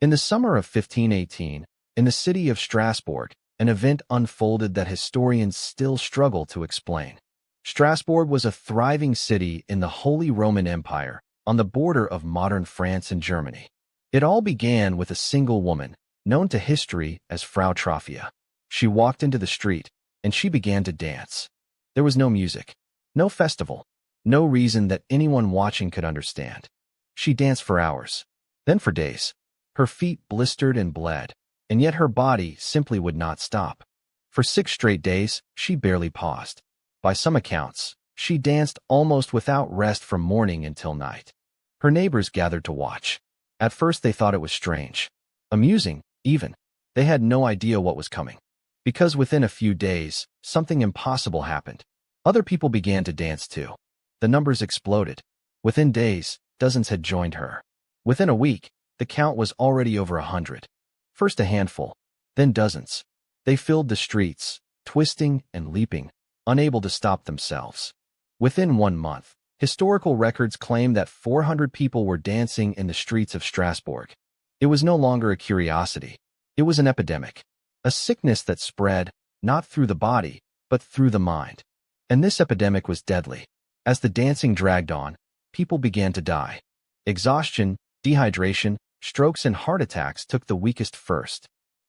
In the summer of 1518, in the city of Strasbourg, an event unfolded that historians still struggle to explain. Strasbourg was a thriving city in the Holy Roman Empire, on the border of modern France and Germany. It all began with a single woman, known to history as Frau Troffea. She walked into the street, and she began to dance. There was no music, no festival, no reason that anyone watching could understand. She danced for hours, then for days. Her feet blistered and bled, and yet her body simply would not stop. For 6 straight days, she barely paused. By some accounts, she danced almost without rest from morning until night. Her neighbors gathered to watch. At first they thought it was strange, amusing, even. They had no idea what was coming. Because within a few days, something impossible happened. Other people began to dance too. The numbers exploded. Within days, dozens had joined her. Within a week, the count was already over 100. First a handful, then dozens. They filled the streets, twisting and leaping, unable to stop themselves. Within 1 month, historical records claim that 400 people were dancing in the streets of Strasbourg. It was no longer a curiosity. It was an epidemic, a sickness that spread, not through the body, but through the mind. And this epidemic was deadly. As the dancing dragged on, people began to die. Exhaustion, dehydration, strokes and heart attacks took the weakest first.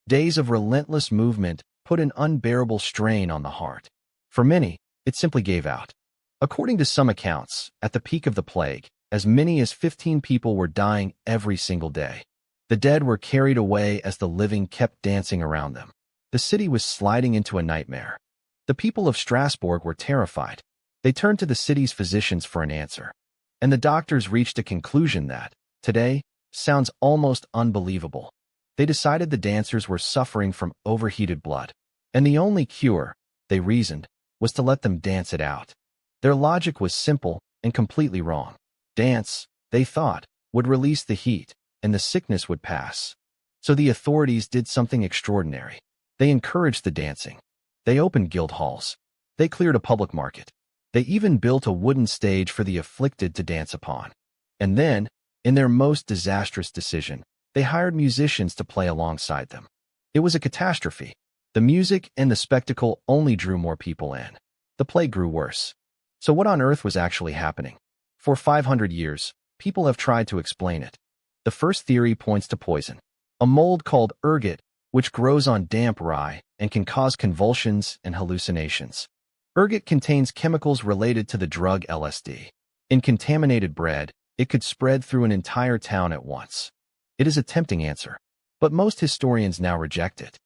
Days of relentless movement put an unbearable strain on the heart. For many, it simply gave out. According to some accounts, at the peak of the plague, as many as 15 people were dying every single day. The dead were carried away as the living kept dancing around them. The city was sliding into a nightmare. The people of Strasbourg were terrified. They turned to the city's physicians for an answer. And the doctors reached a conclusion that, today, sounds almost unbelievable. They decided the dancers were suffering from overheated blood. And the only cure, they reasoned, was to let them dance it out. Their logic was simple and completely wrong. Dance, they thought, would release the heat, and the sickness would pass. So the authorities did something extraordinary. They encouraged the dancing. They opened guild halls. They cleared a public market. They even built a wooden stage for the afflicted to dance upon. And then, in their most disastrous decision, they hired musicians to play alongside them. It was a catastrophe. The music and the spectacle only drew more people in. The plague grew worse. So what on earth was actually happening? For 500 years, people have tried to explain it. The first theory points to poison, a mold called ergot, which grows on damp rye and can cause convulsions and hallucinations. Ergot contains chemicals related to the drug LSD. In contaminated bread, it could spread through an entire town at once. It is a tempting answer, but most historians now reject it.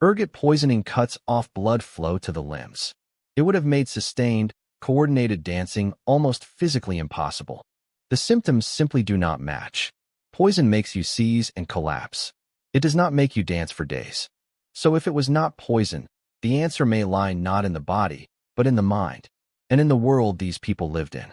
Ergot poisoning cuts off blood flow to the limbs. It would have made sustained, coordinated dancing almost physically impossible. The symptoms simply do not match. Poison makes you seize and collapse. It does not make you dance for days. So if it was not poison, the answer may lie not in the body, but in the mind, and in the world these people lived in.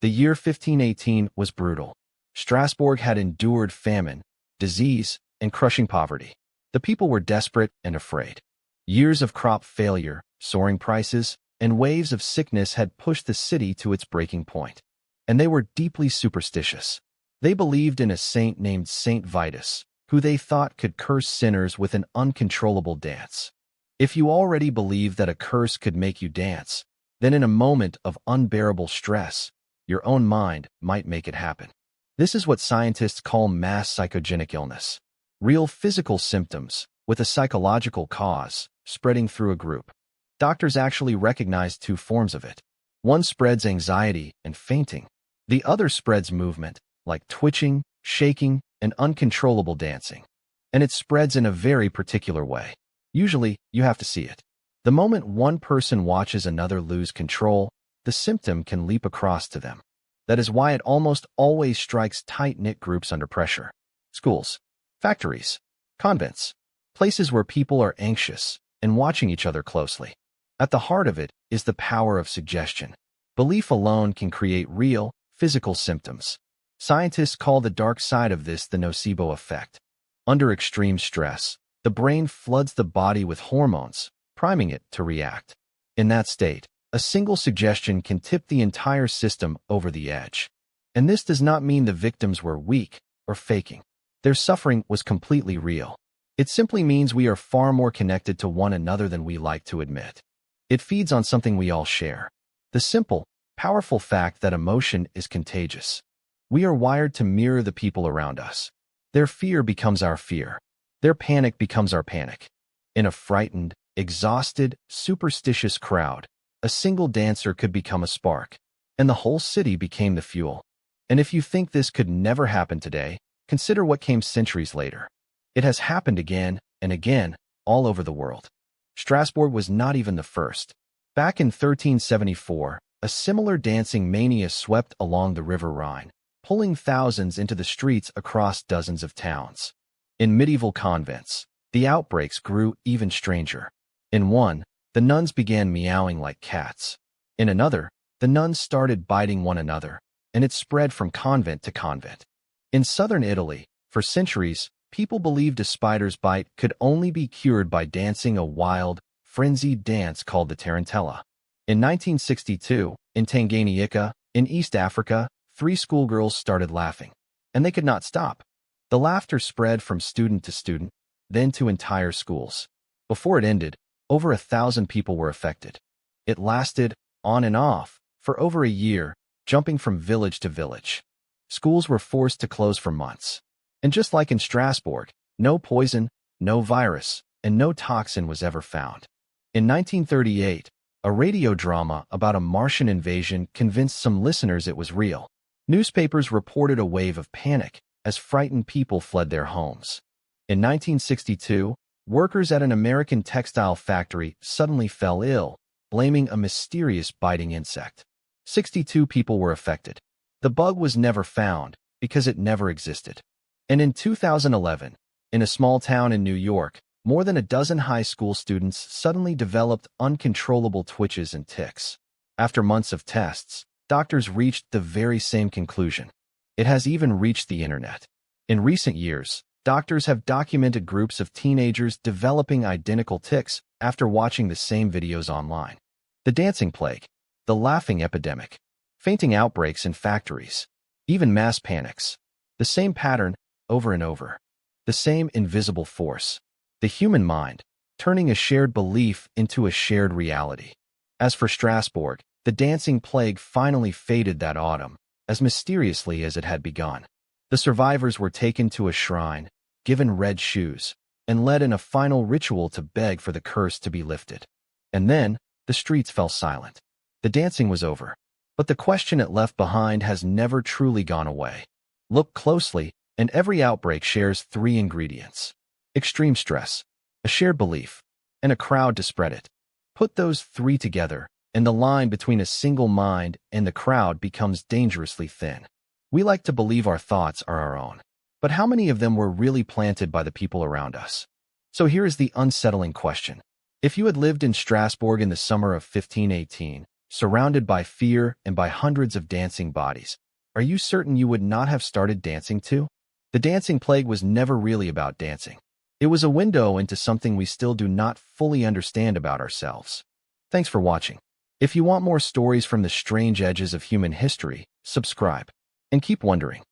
The year 1518 was brutal. Strasbourg had endured famine, disease, and crushing poverty. The people were desperate and afraid. Years of crop failure, soaring prices, and waves of sickness had pushed the city to its breaking point. And they were deeply superstitious. They believed in a saint named Saint Vitus, who they thought could curse sinners with an uncontrollable dance. If you already believe that a curse could make you dance, then in a moment of unbearable stress, your own mind might make it happen. This is what scientists call mass psychogenic illness. Real physical symptoms, with a psychological cause, spreading through a group. Doctors actually recognize 2 forms of it. One spreads anxiety and fainting. The other spreads movement, like twitching, shaking, and uncontrollable dancing. And it spreads in a very particular way. Usually, you have to see it. The moment one person watches another lose control, the symptom can leap across to them. That is why it almost always strikes tight-knit groups under pressure. Schools, factories, convents, places where people are anxious and watching each other closely. At the heart of it is the power of suggestion. Belief alone can create real, physical symptoms. Scientists call the dark side of this the nocebo effect. Under extreme stress, the brain floods the body with hormones, priming it to react. In that state, a single suggestion can tip the entire system over the edge. And this does not mean the victims were weak or faking. Their suffering was completely real. It simply means we are far more connected to one another than we like to admit. It feeds on something we all share. The simple, powerful fact that emotion is contagious. We are wired to mirror the people around us. Their fear becomes our fear. Their panic becomes our panic. In a frightened, exhausted, superstitious crowd, a single dancer could become a spark, and the whole city became the fuel. And if you think this could never happen today, consider what came centuries later. It has happened again and again, all over the world. Strasbourg was not even the first. Back in 1374, a similar dancing mania swept along the River Rhine, pulling thousands into the streets across dozens of towns. In medieval convents, the outbreaks grew even stranger. In one, the nuns began meowing like cats. In another, the nuns started biting one another, and it spread from convent to convent. In southern Italy, for centuries, people believed a spider's bite could only be cured by dancing a wild, frenzied dance called the tarantella. In 1962, in Tanganyika, in East Africa, 3 schoolgirls started laughing, and they could not stop. The laughter spread from student to student, then to entire schools. Before it ended, over 1,000 people were affected. It lasted, on and off, for over a year, jumping from village to village. Schools were forced to close for months. And just like in Strasbourg, no poison, no virus, and no toxin was ever found. In 1938, a radio drama about a Martian invasion convinced some listeners it was real. Newspapers reported a wave of panic as frightened people fled their homes. In 1962, workers at an American textile factory suddenly fell ill, blaming a mysterious biting insect. 62 people were affected. The bug was never found because it never existed. And in 2011, in a small town in New York, more than a dozen high school students suddenly developed uncontrollable twitches and tics. After months of tests, doctors reached the very same conclusion. It has even reached the internet. In recent years, doctors have documented groups of teenagers developing identical tics after watching the same videos online. The dancing plague, the laughing epidemic, fainting outbreaks in factories, even mass panics. The same pattern, over and over. The same invisible force. The human mind, turning a shared belief into a shared reality. As for Strasbourg, the dancing plague finally faded that autumn, as mysteriously as it had begun. The survivors were taken to a shrine, given red shoes, and led in a final ritual to beg for the curse to be lifted. And then, the streets fell silent. The dancing was over. But the question it left behind has never truly gone away. Look closely, and every outbreak shares 3 ingredients: extreme stress, a shared belief, and a crowd to spread it. Put those 3 together, and the line between a single mind and the crowd becomes dangerously thin. We like to believe our thoughts are our own. But how many of them were really planted by the people around us? So here is the unsettling question. If you had lived in Strasbourg in the summer of 1518, surrounded by fear and by hundreds of dancing bodies, are you certain you would not have started dancing too? The dancing plague was never really about dancing. It was a window into something we still do not fully understand about ourselves. Thanks for watching. If you want more stories from the strange edges of human history, subscribe. And keep wondering.